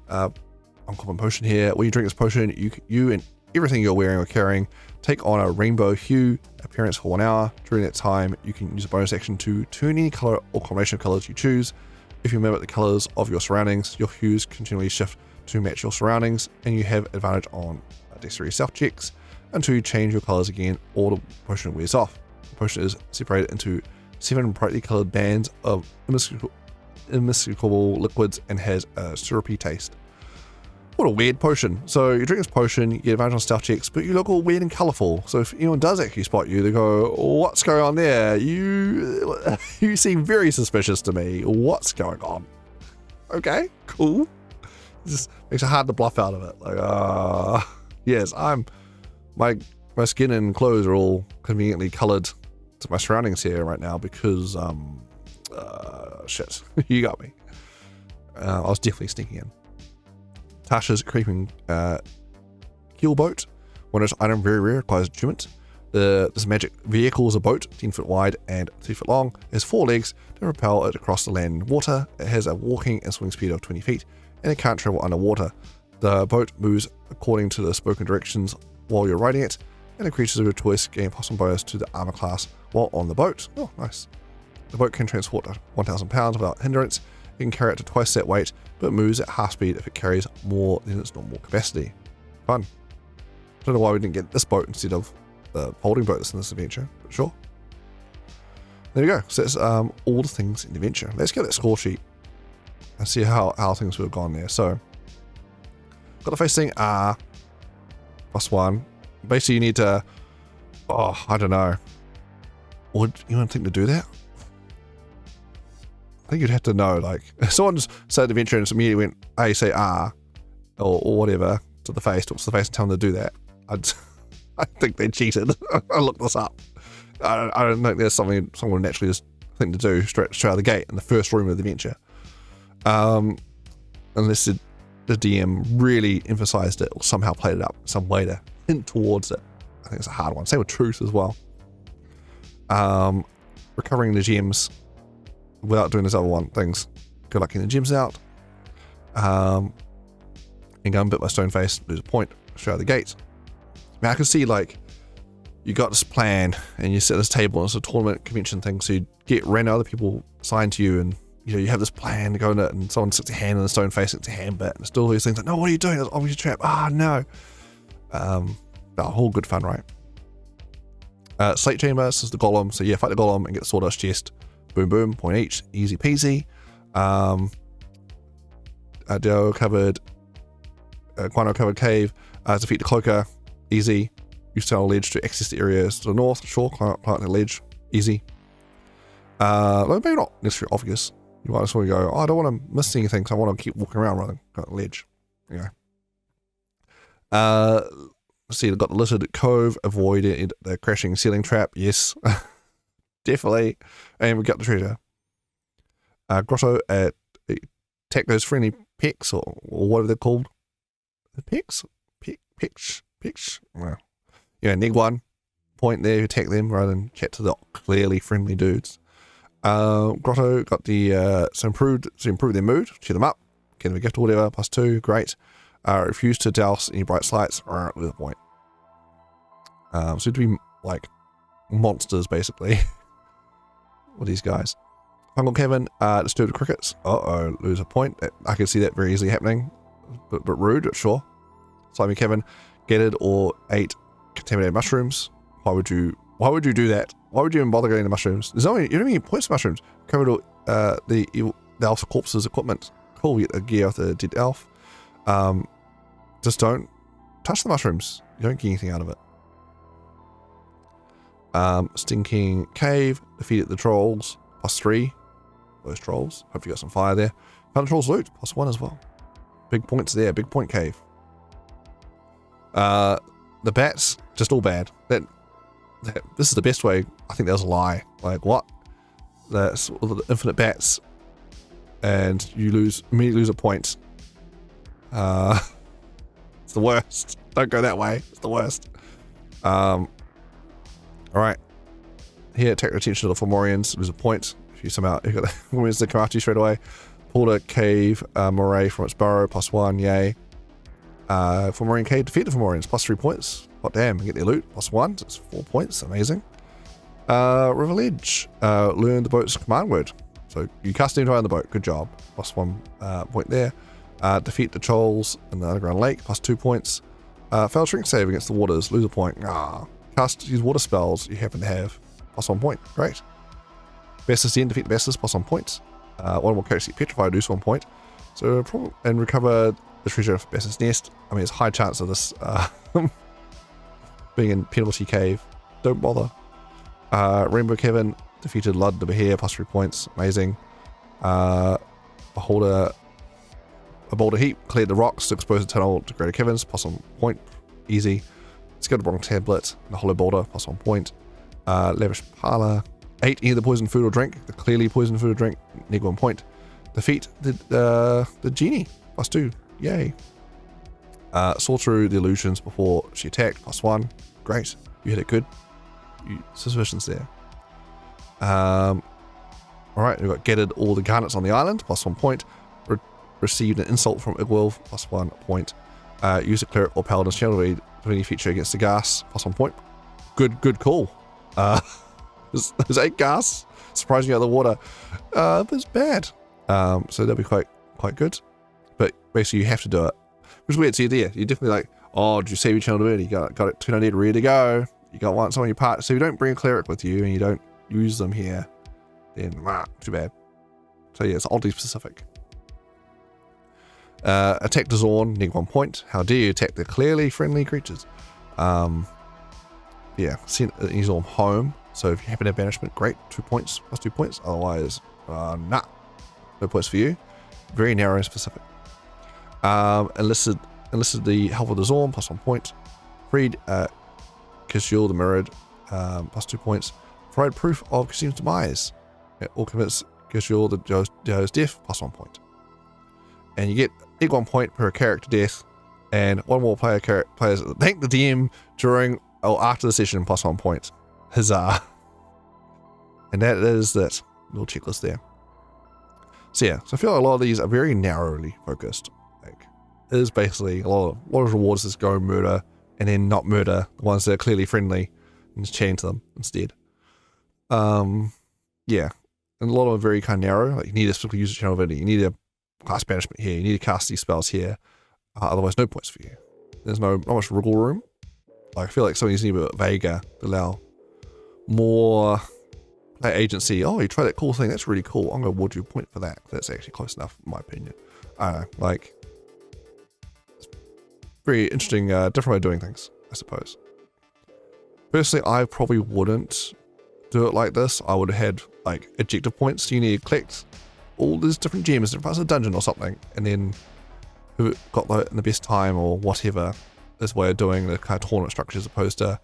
Uncommon potion here. When you drink this potion, you and everything you're wearing or carrying take on a rainbow hue appearance for 1 hour. During that time, you can use a bonus action to turn any color or combination of colors you choose. If you mimic the colors of your surroundings, your hues continually shift to match your surroundings, and you have advantage on dexterity self checks until you change your colors again or the potion wears off. The potion is separated into 7 brightly colored bands of immiscible liquids and has a syrupy taste. What a weird potion. So you drink this potion, you get advantage on stealth checks, but you look all weird and colourful. So if anyone does actually spot you, they go, what's going on there? You seem very suspicious to me. What's going on? Okay, cool. This just makes it hard to bluff out of it. Like, yes, my skin and clothes are all conveniently coloured to my surroundings here right now because, shit, you got me. I was definitely sneaking in. Tasha's Creeping Keel Boat. One of item very rare, requires attunement. This magic vehicle is a boat, 10 foot wide and 3 foot long. It has 4 legs to propel it across the land and water. It has a walking and swimming speed of 20 feet, and it can't travel underwater. The boat moves according to the spoken directions while you're riding it, and the creatures of your choice gain +1 bonus to the armor class while on the boat. Oh, nice. The boat can transport 1,000 pounds without hindrance. It can carry up to twice that weight, but moves at half speed if it carries more than its normal capacity. Fun. Don't know why we didn't get this boat instead of the holding boats in this adventure, but sure. There we go. So that's all the things in the adventure. Let's get that score sheet and see how things would have gone there. So, got the face thing +1. Basically, you need to, I don't know. Would you want to think to do that? I think you'd have to know, like, if someone just said adventure and immediately went, hey, say or whatever to the face, talks to the face and tell them to do that. I think they cheated. I looked this up. I don't think there's something someone would naturally just think to do straight out of the gate in the first room of the adventure. Unless the DM really emphasized it or somehow played it up some way to hint towards it. I think it's a hard one. Same with truth as well. Recovering the gems without doing those other things. Good luck getting the gems out. And going bit by stone face, lose a point straight out of the gate. I mean, I can see, like, you got this plan and you set this table and it's a tournament convention thing, so you get random other people assigned to you, and you have this plan to go in it, and someone sticks a hand in the stone face, it's a hand bit, and it's still all these things like, no, what are you doing? That's obviously a trap. No. All good fun, right? Slate chamber, this is the golem, so yeah, fight the golem and get the sawdust chest. Boom, boom, point each, easy peasy. Guano covered cave, defeat the cloaker, easy. Use tunnel ledge to access the areas to the north, sure, climb the ledge, easy. Maybe not necessarily obvious. You might just want to go, I don't want to miss anything, so I want to keep walking around rather than go on the ledge. Anyway. Let's see, I've got the littered cove, avoid the crashing ceiling trap, yes. Definitely. And we got the treasure. Grotto at attack those friendly pecks, or whatever they're called. The pecks? Pecks? Well, yeah, neg 1 point there, attack them rather than chat to the clearly friendly dudes. Grotto got the so improve their mood, cheer them up, get them a gift or whatever, +2, great. Refuse to douse any bright lights, lose a point. So to be like monsters basically. With these guys. Fungal Cavern, disturb the crickets. Lose a point. I can see that very easily happening. But rude, sure. Slimy Cavern, gated or ate contaminated mushrooms. Why would you do that? Why would you even bother getting the mushrooms? You don't even get points for mushrooms. Covered the elf's corpse's equipment. Cool, you get the gear off the dead elf. Just don't touch the mushrooms. You don't get anything out of it. Stinking Cave, defeated the trolls, +3. Those trolls. Hope you got some fire there. Found the trolls loot, +1 as well. Big points there, big point cave. The bats, just all bad. This is the best way. I think that was a lie. Like, what? That's the infinite bats, and you immediately lose a point. It's the worst. Don't go that way. It's the worst. Alright. Here, take attention to the Fomorians. Lose a point. If you got the Fomorians that come after you straight away. Pull a cave moray from its burrow, +1, yay. Fomorian cave, defeat the Fomorians, +3 points. Hot damn, get their loot, +1, so it's 4 points, amazing. River Ledge, learn the boat's command word. So you cast the entire on the boat, good job. +1 point there. Defeat the trolls in the underground lake, +2 points. Fail shrink save against the waters, lose a point. Use water spells you happen to have, +1 point, great. Bessus Den, defeat the Bessus, +1 point. One more character get petrified, lose 1 point. So, and recover the treasure of Bessus Nest. I mean, it's a high chance of this being in Penalty Cave. Don't bother. Rainbow Cavern, defeated Lud the Behir, +3 points, amazing. A boulder heap, cleared the rocks to expose the tunnel to greater caverns, +1 point, easy. Scattered Bronze Tablet, the Hollow Boulder, +1 point. Lavish Parlor, ate either the poison food or drink, the clearly poisoned food or drink, neg 1 point. Defeat the genie, +2, yay. Saw through the illusions before she attacked, +1. Great. You hit it good. Suspicions there. Alright, we've got gathered all the garnets on the island, +1 point. Received an insult from Igwilf, +1 point. Use a cleric or paladin's channel read for any feature against the gas, +1 point. Good call. There's 8 gas, surprisingly out of the water. It's bad. So that'll be quite good. But basically you have to do it. Which is weird, see there. You're definitely like, oh, did you save your channel ability? You got it 298 ready to go. You got some on your part. So if you don't bring a cleric with you and you don't use them here, then too bad. So yeah, it's oddly specific. Attack to Zorn, -1 point. How dare you attack the clearly friendly creatures? Yeah, send Zorn home. So if you happen to have banishment, great, 2 points, +2 points. Otherwise, no points for you. Very narrow and specific. Enlisted the help of the Zorn, +1 point. Freed Kishul the Mirrored, +2 points. Provide proof of Kasim's demise. Or commits Kishul the Joe's death, +1 point. And you get 1 point per character death, and 1 more players thank the DM during or after the session, +1 point. Huzzah! And that is that little checklist there. So yeah, so I feel like a lot of these are very narrowly focused. Like, it is basically a lot of rewards is go murder and then not murder the ones that are clearly friendly and just chain to them instead. Yeah, and a lot of them are very kind of narrow. Like you need to specifically use a channel ability. You need a class banishment here. You need to cast these spells here. Otherwise, no points for you. There's not much wriggle room. Like I feel like some of these need a bit vaguer to allow more agency. Oh, you try that cool thing. That's really cool. I'm going to award you a point for that. That's actually close enough, in my opinion. I don't know. Like, it's very interesting, different way of doing things, I suppose. Personally, I probably wouldn't do it like this. I would have had like objective points. You need to collect all these different gems, different parts of the dungeon or something, and then who got in the best time or whatever this way of doing the kind of tournament structure, as opposed to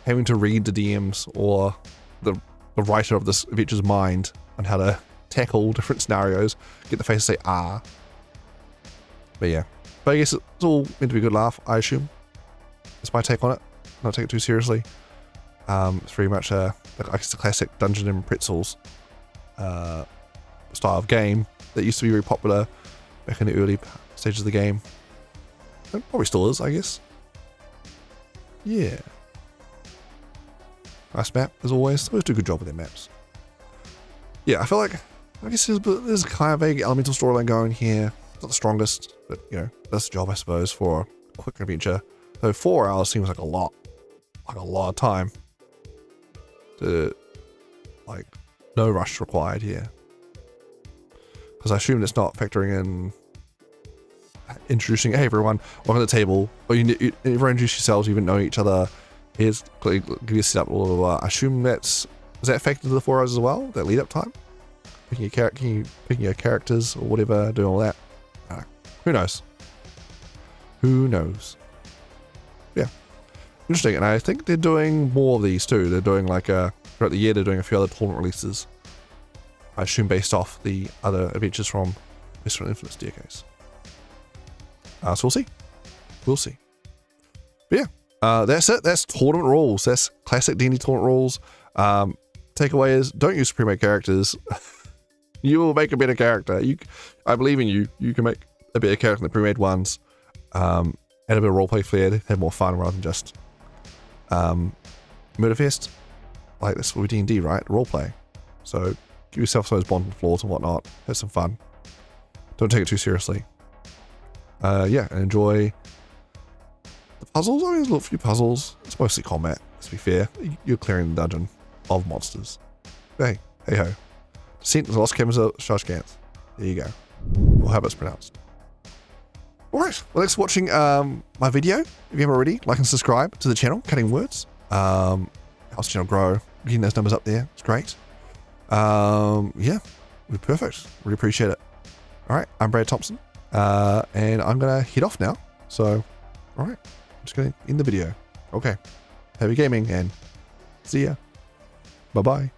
having to read the DMs or the writer of this adventure's mind on how to tackle different scenarios, get the face to say But yeah, but I guess it's all meant to be a good laugh, I assume. That's my take on it. Not take it too seriously. It's very much I guess the classic Dungeon and Pretzels style of game that used to be very popular back in the early stages of the game. It probably still is, I guess. Yeah. Nice map, as always. Always do a good job with their maps. Yeah, I feel like, I guess there's a kind of vague elemental storyline going here. It's not the strongest, but, you know, that's the job, I suppose, for a quick adventure. So 4 hours seems like a lot of time. Like, no rush required here. Because I assume it's not factoring in introducing, hey everyone, welcome to the table. Or you everyone introduce yourselves, you even know each other. Here's give you a setup, blah, blah, blah. I assume is that factored into the 4 hours as well? That lead up time? Picking your characters or whatever, doing all that. I don't know. Who knows? Who knows? Yeah. Interesting, and I think they're doing more of these too. They're doing like throughout the year they're doing a few other tournament releases. I assume based off the other adventures from Mr. Infinite Staircase. So we'll see. We'll see. But yeah, that's it. That's tournament rules. That's classic D&D tournament rules. Takeaway is don't use pre-made characters. You will make a better character. I believe in you. You can make a better character than the pre-made ones. Add a bit of roleplay flair, have more fun rather than just Murderfest. Like this for D&D, right? Roleplay. So give yourself some of those bond flaws and whatnot. Have some fun. Don't take it too seriously. Yeah, and enjoy the puzzles. I mean, there's a few puzzles. It's mostly combat, let's be fair. You're clearing the dungeon of monsters. Hey ho. Descent of the Lost Caverns of Tsojcanth. There you go. Or how it's pronounced. Alright, well thanks for watching my video. If you haven't already, like and subscribe to the channel, Cutting Words. Helps the channel grow. Getting those numbers up there, it's great. Yeah, we're perfect. Really appreciate it. Alright, I'm Brad Thompson. And I'm gonna head off now. So, alright, I'm just gonna end the video. Okay, happy gaming and see ya. Bye bye.